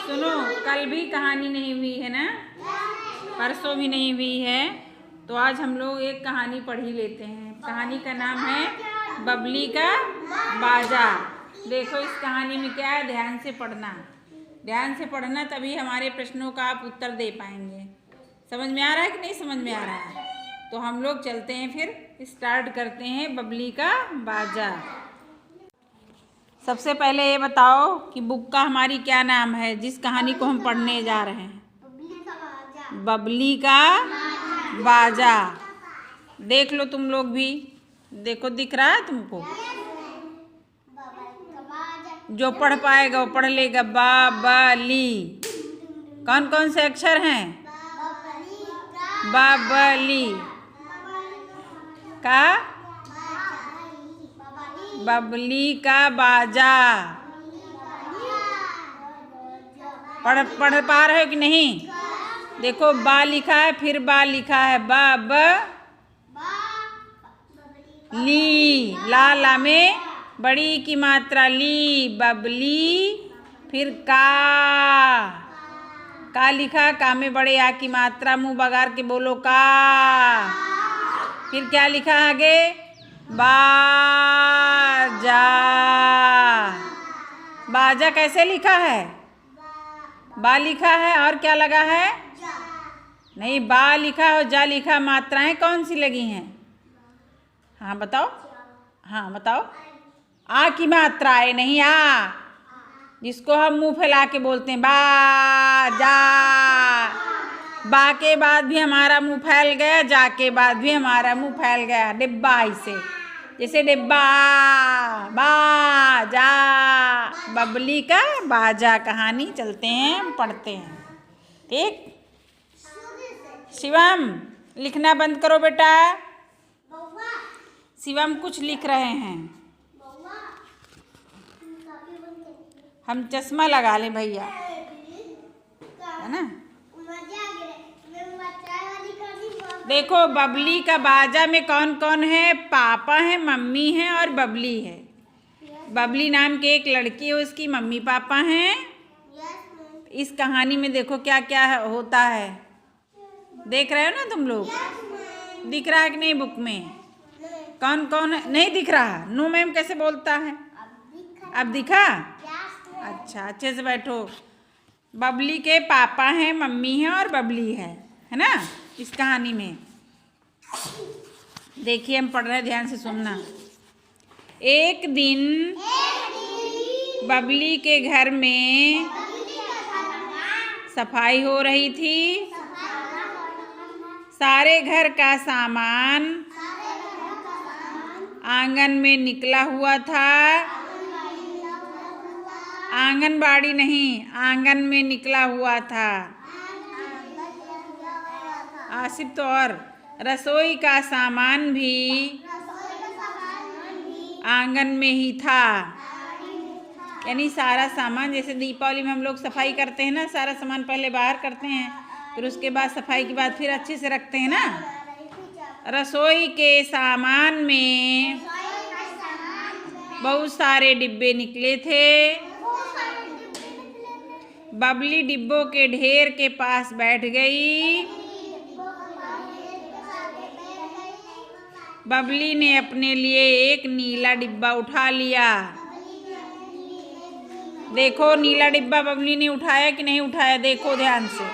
सुनो, कल भी कहानी नहीं हुई है ना, परसों भी नहीं हुई है, तो आज हम लोग एक कहानी पढ़ ही लेते हैं। कहानी का नाम है बबली का बाजा। देखो इस कहानी में क्या है, ध्यान से पढ़ना, ध्यान से पढ़ना, तभी हमारे प्रश्नों का आप उत्तर दे पाएंगे। समझ में आ रहा है कि नहीं समझ में आ रहा है? तो हम लोग चलते हैं, फिर स्टार्ट करते हैं बबली का बाजा। सबसे पहले ये बताओ कि बुक का हमारी क्या नाम है जिस कहानी को हम पढ़ने जा रहे हैं? बबली का बाजा। देख लो तुम लोग भी, देखो दिख रहा है तुमको? जो पढ़ पाएगा वो पढ़ लेगा। बबली, कौन कौन से अक्षर हैं? बबली का, बबली का बाजा। पढ़ पा रहे हो कि नहीं? देखो बा लिखा है, फिर बा लिखा है, बब ली, ला में बड़ी की मात्रा ली, बबली। फिर का लिखा, का में बड़े आ की मात्रा, मुंह बगार के बोलो का। फिर क्या लिखा आगे? बाजा। बाजा कैसे लिखा है? बा लिखा है और क्या लगा है? नहीं, बा लिखा और जा लिखा, मात्राएं कौन सी लगी हैं? हाँ बताओ, हाँ बताओ। आ की मात्रा है, नहीं आ, जिसको हम मुंह फैला के बोलते हैं बाजा। बा के बाद भी हमारा मुंह फैल गया, जा के बाद भी हमारा मुंह फैल गया, डिब्बा ऐसे, जैसे डिब्बा। बाजा, बबली का बाजा। कहानी चलते हैं, पढ़ते हैं, ठीक? शिवम, लिखना बंद करो बेटा। शिवम कुछ लिख रहे हैं। हम चश्मा लगा लें भैया, है ना? देखो बबली का बाजा में कौन कौन है? पापा है, मम्मी है और बबली है। बबली नाम की एक लड़की है, उसकी मम्मी पापा हैं। इस कहानी में देखो क्या क्या होता है, देख रहे हो ना तुम लोग? दिख रहा है कि नहीं बुक में? कौन कौन है? नहीं दिख रहा? नो मैम कैसे बोलता है? अब दिखा? अच्छा, अच्छे से बैठो। बबली के पापा हैं, मम्मी है और बबली है ना? इस कहानी में देखिए, हम पढ़ रहे हैं, ध्यान से सुनना। एक दिन बबली के घर में सफाई हो रही थी। सारे घर का सामान आंगन में निकला हुआ था। आंगनबाड़ी नहीं, आंगन में निकला हुआ था। आसिफ तो और रसोई का सामान भी आंगन में ही था। यानी सारा सामान, जैसे दीपावली में हम लोग सफाई करते हैं ना, सारा सामान पहले बाहर करते हैं, फिर उसके बाद सफाई के बाद फिर अच्छे से रखते हैं ना। रसोई के सामान में बहुत सारे डिब्बे निकले थे। बबली डिब्बों के ढेर के पास बैठ गई। बबली ने अपने लिए एक नीला डिब्बा उठा लिया। देखो नीला डिब्बा बबली ने उठाया कि नहीं उठाया? देखो ध्यान से,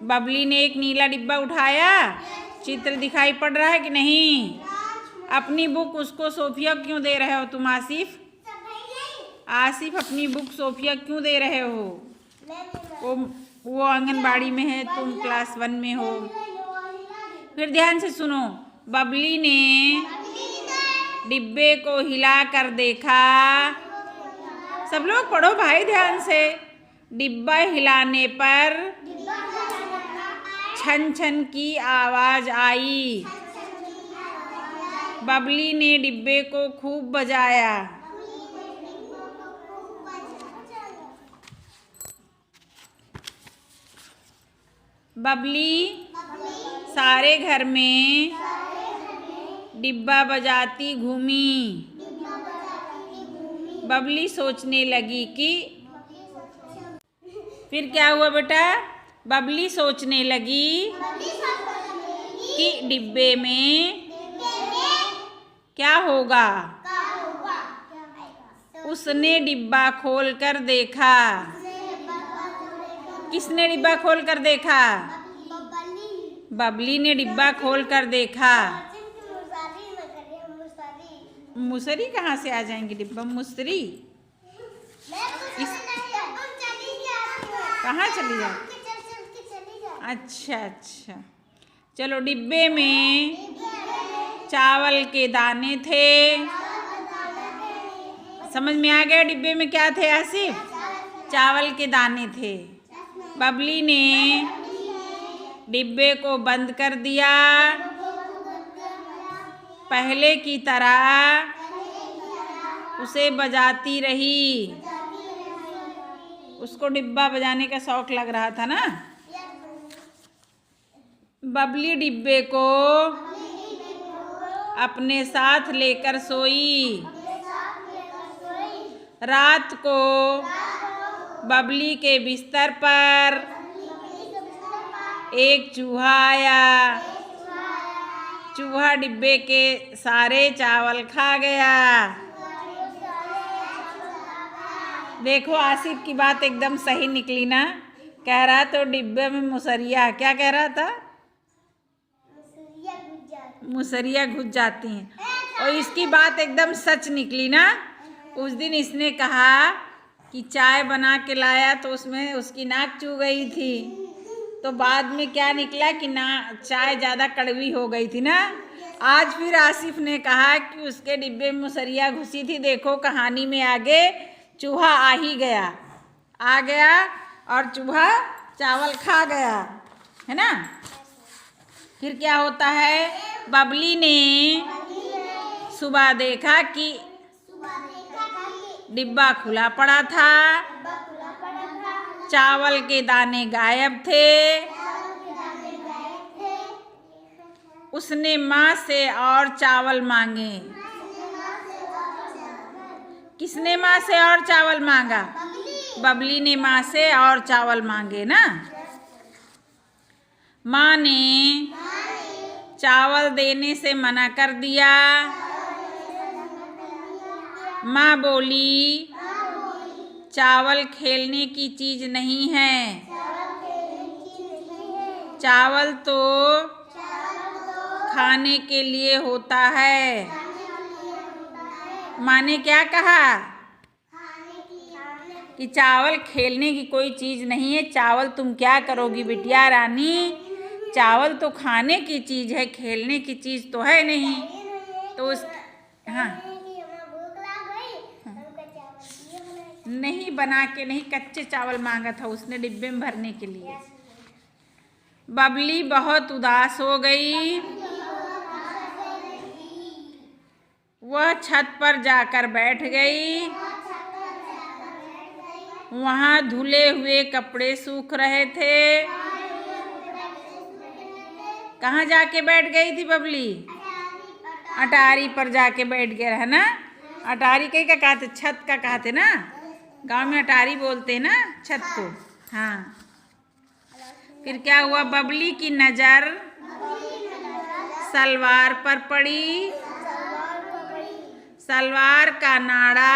बबली ने एक नीला डिब्बा उठाया। चित्र दिखाई पड़ रहा है कि नहीं? अपनी बुक उसको सोफिया क्यों दे रहे हो तुम आसिफ? आसिफ अपनी बुक सोफिया क्यों दे रहे हो? वो आंगनबाड़ी में है, तुम क्लास 1 में हो। फिर ध्यान से सुनो, बबली ने डिब्बे को हिला कर देखा। सब लोग पढ़ो भाई ध्यान से। डिब्बा हिलाने पर छन छन की आवाज आई। बबली ने डिब्बे को खूब बजाया। बबली सारे घर में डिब्बा बजाती घूमी। बबली सोचने लगी कि फिर क्या हुआ बेटा? बबली सोचने लगी कि डिब्बे में क्या होगा। उसने डिब्बा खोलकर देखा। किसने डिब्बा खोलकर देखा? बबली ने डिब्बा खोलकर देखा। मुसरी कहाँ से आ जाएंगी डिब्बा? मुसरी कहाँ चली जाए? अच्छा अच्छा, चलो। डिब्बे में चावल के दाने थे। समझ में आ गया डिब्बे में क्या थे आसिफ? चावल के दाने थे। बबली ने डिब्बे को बंद कर दिया। पहले की तरह उसे बजाती रही। उसको डिब्बा बजाने का शौक लग रहा था ना। बबली डिब्बे को अपने साथ लेकर सोई। रात को बबली के बिस्तर पर एक चूहा आया। चूहा डिब्बे के सारे चावल खा गया। देखो आसिफ की बात एकदम सही निकली ना। कह रहा तो डिब्बे में मुसरिया, क्या कह रहा था? मुसरिया घुस जाती हैं। और इसकी बात एकदम सच निकली ना। उस दिन इसने कहा कि चाय बना के लाया तो उसमें उसकी नाक चू गई थी। तो बाद में क्या निकला कि ना, चाय ज़्यादा कड़वी हो गई थी ना। आज फिर आसिफ ने कहा कि उसके डिब्बे में मुसरिया घुसी थी। देखो कहानी में आगे चूहा आ ही गया, आ गया और चूहा चावल खा गया, है ना। फिर क्या होता है? बबली ने सुबह देखा कि डिब्बा खुला पड़ा था। चावल के दाने गायब थे। उसने माँ से और चावल मांगे। किसने माँ से और चावल मांगा? बबली ने माँ से और चावल मांगे ना। माँ ने चावल देने से मना कर दिया। माँ बोली, चावल खेलने की चीज नहीं है। चावल तो खाने के लिए होता है। माँ ने क्या कहा कि चावल खेलने की कोई चीज नहीं है। चावल तुम क्या करोगी बिटिया रानी? चावल तो खाने की चीज है, खेलने की चीज तो है नहीं। तो उस हाँ नहीं, बना के नहीं, कच्चे चावल मांगा था उसने डिब्बे में भरने के लिए। बबली बहुत उदास हो गई। वह छत पर जाकर बैठ गई। वहाँ धुले हुए कपड़े सूख रहे थे। कहाँ जाके बैठ गई थी बबली? अटारी पर जाके बैठ गया है ना। अटारी कहीं का कहते, छत का कहते ना। गांव में अटारी बोलते हैं ना छत को। हाँ। फिर क्या हुआ? बबली की नजर सलवार पर पड़ी। सलवार का नाड़ा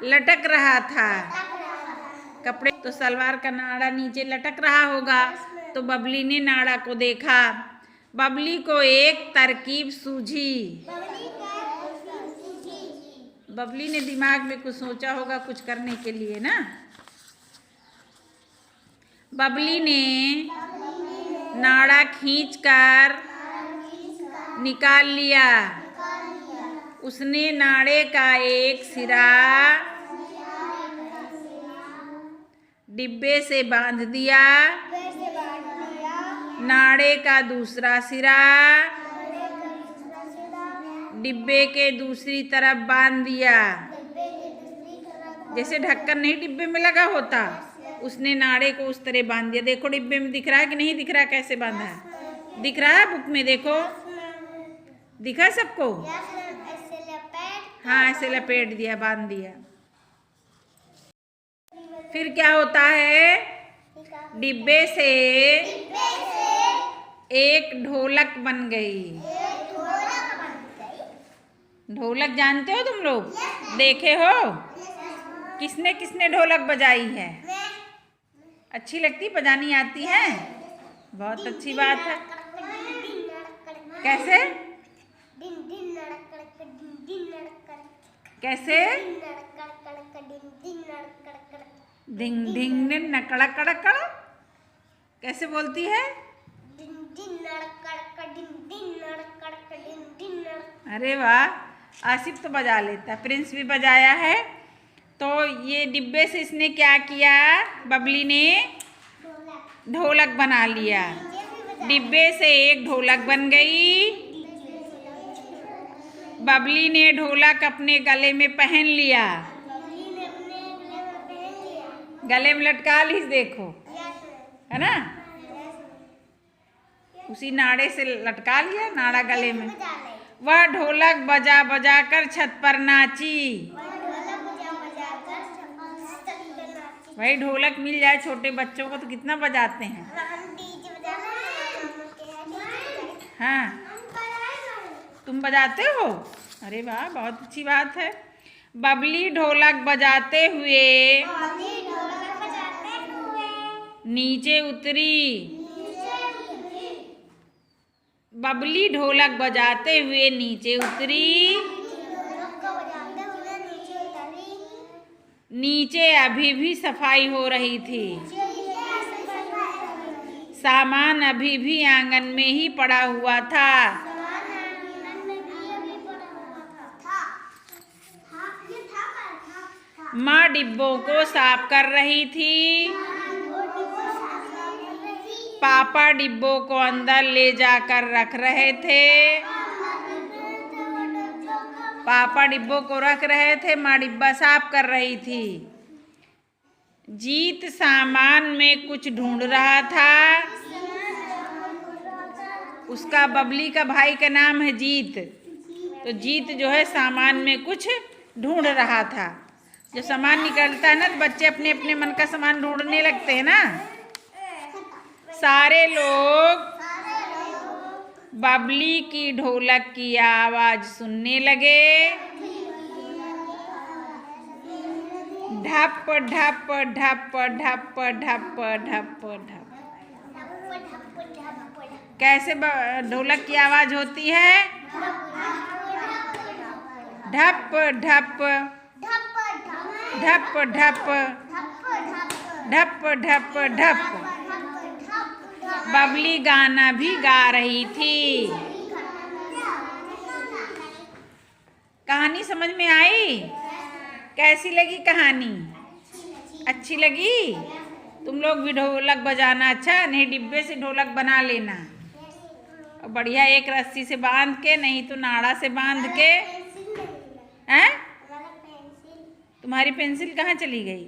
लटक रहा था। कपड़े तो सलवार का नाड़ा नीचे लटक रहा होगा। तो बबली ने नाड़ा को देखा। बबली को एक तरकीब सूझी। बबली ने दिमाग में कुछ सोचा होगा कुछ करने के लिए ना। बबली ने नाड़ा खींचकर निकाल लिया। उसने नाड़े का एक सिरा डिब्बे से बांध दिया। नाड़े का दूसरा सिरा डिब्बे के दूसरी तरफ बांध दिया। जैसे ढक्कन नहीं डिब्बे में लगा होता, उसने नाड़े को उस तरह बांध दिया। देखो डिब्बे में दिख रहा है कि नहीं दिख रहा? कैसे बांधा है? दिख रहा है बुक में, देखो दिखा सबको? हाँ, ऐसे लपेट दिया, बांध दिया। फिर क्या होता है? डिब्बे से एक ढोलक बन गई। ढोलक जानते हो तुम लोग? देखे हो? किसने किसने ढोलक बजाई है? अच्छी लगती, बजानी आती है? बहुत अच्छी बात है। कैसे कैसे? धिंग धिंग नकड़ा कड़कड़। कैसे बोलती है? अरे वाह, आसिफ तो बजा लेता है, प्रिंस भी बजाया है। तो ये डिब्बे से इसने क्या किया? बबली ने ढोलक बना लिया। डिब्बे से एक ढोलक बन गई। बबली ने ढोलक अपने गले में पहन लिया। गले में लटका ली, देखो, है ना? उसी नाड़े से लटका लिया, नाड़ा गले में। वह ढोलक बजा बजा कर छत पर नाची। भाई ढोलक मिल जाए छोटे बच्चों को तो कितना बजाते हैं। हाँ, तुम बजाते हो? अरे वाह, बहुत अच्छी बात है। बबली ढोलक बजाते हुए नीचे उतरी। बबली ढोलक बजाते हुए नीचे उतरी। नीचे अभी भी सफाई हो रही थी। सामान अभी भी आंगन में ही पड़ा हुआ था। माँ डिब्बों को साफ कर रही थी। पापा डिब्बों को अंदर ले जाकर रख रहे थे। पापा डिब्बों को रख रहे थे, माँ डिब्बा साफ कर रही थी। जीत सामान में कुछ ढूंढ रहा था। उसका, बबली का भाई का नाम है जीत। तो जीत जो है सामान में कुछ ढूंढ रहा था। जब सामान निकलता है ना तो बच्चे अपने अपने मन का सामान ढूंढने लगते हैं ना। सारे लोग बबली की ढोलक की आवाज सुनने लगे। ढप ढप ढप ढप ढप ढप ढप। कैसे ढोलक की आवाज होती है? ढप ढप ढप ढप ढप ढप ढप। बबली गाना भी गा रही थी। कहानी समझ में आई? कैसी लगी कहानी? अच्छी लगी? तुम लोग भी ढोलक बजाना, अच्छा नहीं डिब्बे से ढोलक बना लेना, और बढ़िया एक रस्सी से बांध के, नहीं तो नाड़ा से बांध के। हैं? तुम्हारी पेंसिल कहाँ चली गई?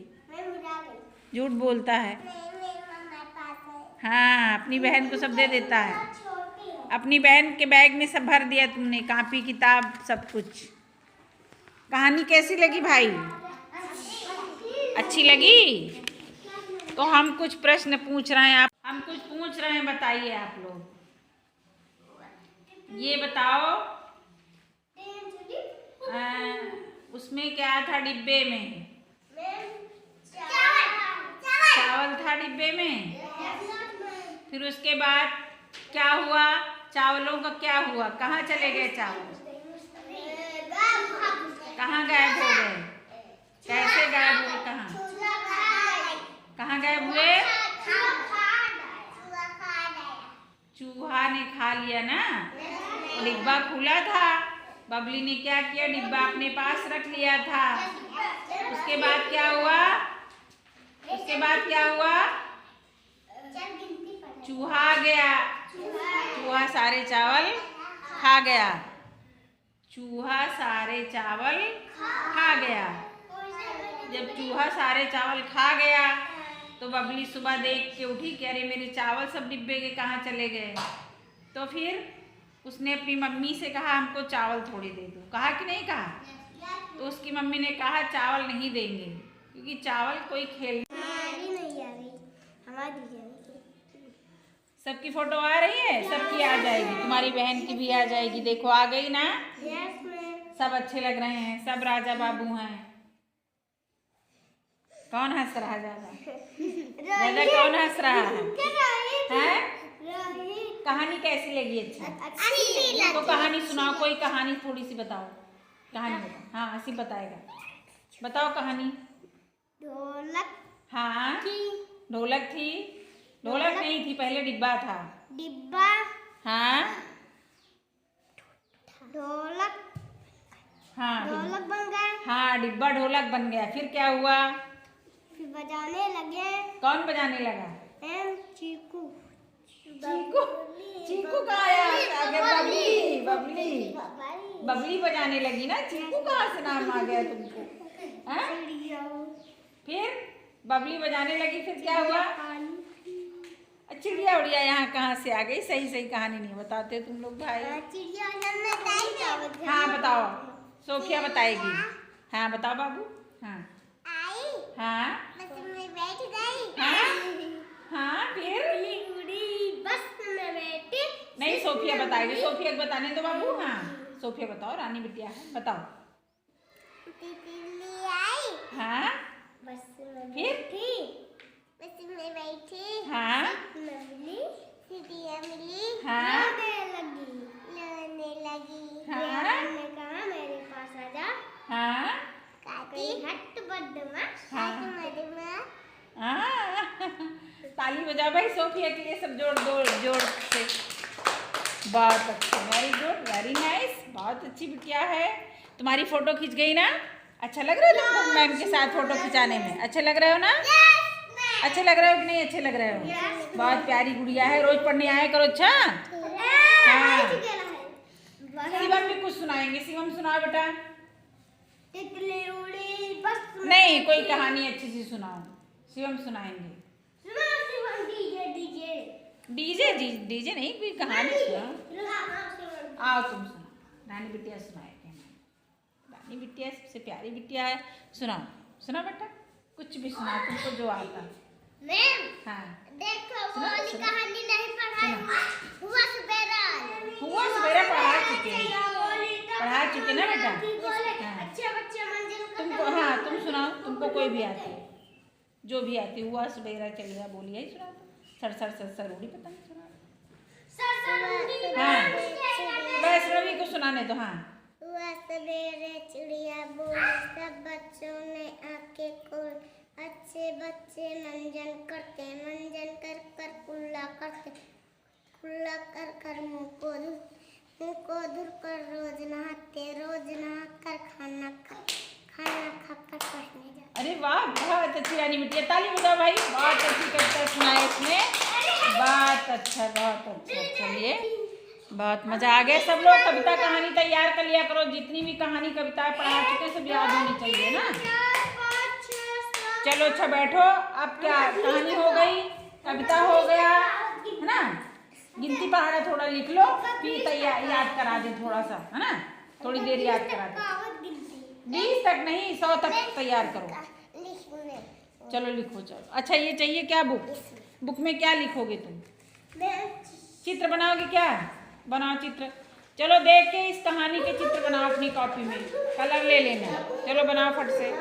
झूठ बोलता है। हाँ, अपनी बहन को सब दे देता है। अपनी बहन के बैग में सब भर दिया तुमने, कॉपी किताब सब कुछ। कहानी कैसी लगी भाई? अच्छी लगी? तो हम कुछ प्रश्न पूछ रहे हैं, हम कुछ पूछ रहे हैं, बताइए आप लोग। ये बताओ, उसमें क्या था डिब्बे में? चावल था डिब्बे में। फिर उसके बाद क्या हुआ? चावलों का क्या हुआ? कहाँ चले गए चावल? कहाँ गायब हो गए? कैसे गायब हुए? कहाँ गायब हुए? चूहा ने खा लिया ना। डिब्बा खुला था, बबली ने क्या किया? डिब्बा अपने पास रख लिया था। उसके बाद क्या हुआ? उसके बाद क्या हुआ? चूहा आ गया। चूहा सारे चावल खा गया। चूहा सारे चावल खा गया। जब चूहा सारे चावल खा गया तो बबली सुबह देख के उठी कि अरे मेरे चावल सब डिब्बे के कहाँ चले गए। तो फिर उसने अपनी मम्मी से कहा हमको चावल थोड़े दे दो। कहा कि नहीं कहा? तो उसकी मम्मी ने कहा चावल नहीं देंगे, क्योंकि चावल कोई खेल सबकी फोटो आ रही है, सबकी आ जाएगी, तुम्हारी बहन की भी आ जाएगी। देखो आ गई ना। सब अच्छे लग रहे हैं, सब राजा बाबू हैं। कौन हंस रहा ज्यादा? ज्यादा कौन हंस रहा है? कहानी कैसी लगी? अच्छी। तो कहानी सुनाओ, कोई कहानी थोड़ी सी बताओ। कहानी बताओ। हाँ आसिफ बताएगा, बताओ कहानी। ढोलक। हाँ ढोलक थी। ढोलक नहीं थी, पहले डिब्बा था। डिब्बा। हाँ ढोलक। हाँ ढोलक बन गया। हाँ डिब्बा ढोलक बन गया। फिर क्या हुआ? फिर बजाने लगे। कौन बजाने लगा? चीकू। चीकू। चीकू कहाँ आया? आगे बबली। बबली बबली बजाने लगी ना। चीकू कहाँ से नाम आ गया तुमको? फिर बबली बजाने लगी, फिर क्या हुआ? चिड़िया उड़िया यहाँ कहाँ से आ गई? सही सही कहानी नहीं बताते तुम लोग भाई। हाँ बताओ, सोफिया बताएगी। हाँ बताओ बाबू। हाँ हाँ हाँ हाँ फिर बस में बैठी। नहीं सोफिया बताएगी, सोफिया को बताने दो बाबू। हाँ सोफिया बताओ, रानी बिटिया है, बताओ। तितली आई। हाँ बस में फिर बैठी। बस में बैठी। हाँ मिली। सीढ़ियाँ मिली। हाँ लोने लगी। हाँ ने कहा मेरे पास आजा। हाँ काटी हट बदमाश। हाँ। मदमाश। हाँ ताली बजाओ भाई सोफिया के लिए, सब जोड़ से। बहुत अच्छा, वेरी गुड, वेरी नाइस, बहुत अच्छी बिटिया है। तुम्हारी फोटो खींच गई ना? अच्छा लग रहा है तुमको मैम के साथ फोटो खिंचाने में? अच्छे लग रहे हो ना? अच्छे लग रहे हो कि नहीं अच्छे लग रहे हो? बहुत प्यारी गुड़िया है, रोज पढ़ने आया करो। अच्छा हाँ शिवम भी कुछ सुनाएंगे। शिवम सुनाओ बेटा। तितली उड़ी बस में। नहीं कोई कहानी अच्छी सी सुनाओ, शिवम सुनाएंगे। डीजे डीजे नहीं, कोई कहानी सुनाओ। आओ तुम सुनाओ, रानी बिटिया सुनाएगी। रानी बिटिया सबसे प्यारी बिटिया है, सुनाओ बेटा, कुछ भी सुनाओ तुमको जो आता। मैम हाँ देखो वो वाली कहानी नहीं पढ़ाई। हुआ सवेरा पढ़ा चुके ना बेटा। हाँ। अच्छे बच्चे मंजिल तुमको, हाँ तुम सुनाओ, तुमको कोई भी आती है, जो भी आती है। हुआ सवेरा चलिए बोलिए ही सुना। सर उड़ी पता नहीं सुना। हाँ बस रवि को सुनाने दो। हाँ हुआ सवेरे चिड़िया बोली, सब बच्चों ने आके खोल। अच्छे बच्चे मंजन कर कर कुल्ला करते। कुल्ला कर कर मुँह को धुर कर रोज नहा कर खाना खा कर पढ़ने जाते। अरे वाह, बहुत अच्छी रानी बिटिया, ताली बजाओ भाई, बहुत अच्छी कविता सुनाई इसने, बहुत अच्छा बहुत अच्छा। चलिए बहुत मजा आ गया। सब लोग कविता कहानी तैयार कर लिया करो, जितनी भी कहानी कविता पढ़ा चुके सब याद होनी चाहिए ना। चलो अच्छा बैठो, अब क्या कहानी हो गई, कविता हो गया है ना। गिनती पहाड़ा थोड़ा लिख लो, फिर तैयार याद करा दे थोड़ा सा, है ना, थोड़ी देर याद करा दे। 20 तक नहीं 100 तक तैयार करो। चलो लिखो चलो। अच्छा ये चाहिए क्या बुक में क्या लिखोगे तुम? चित्र बनाओगे क्या? बनाओ चित्र। चलो देख के इस कहानी के चित्र बनाओ अपनी कॉपी में, कलर ले लेना। चलो बनाओ फट से।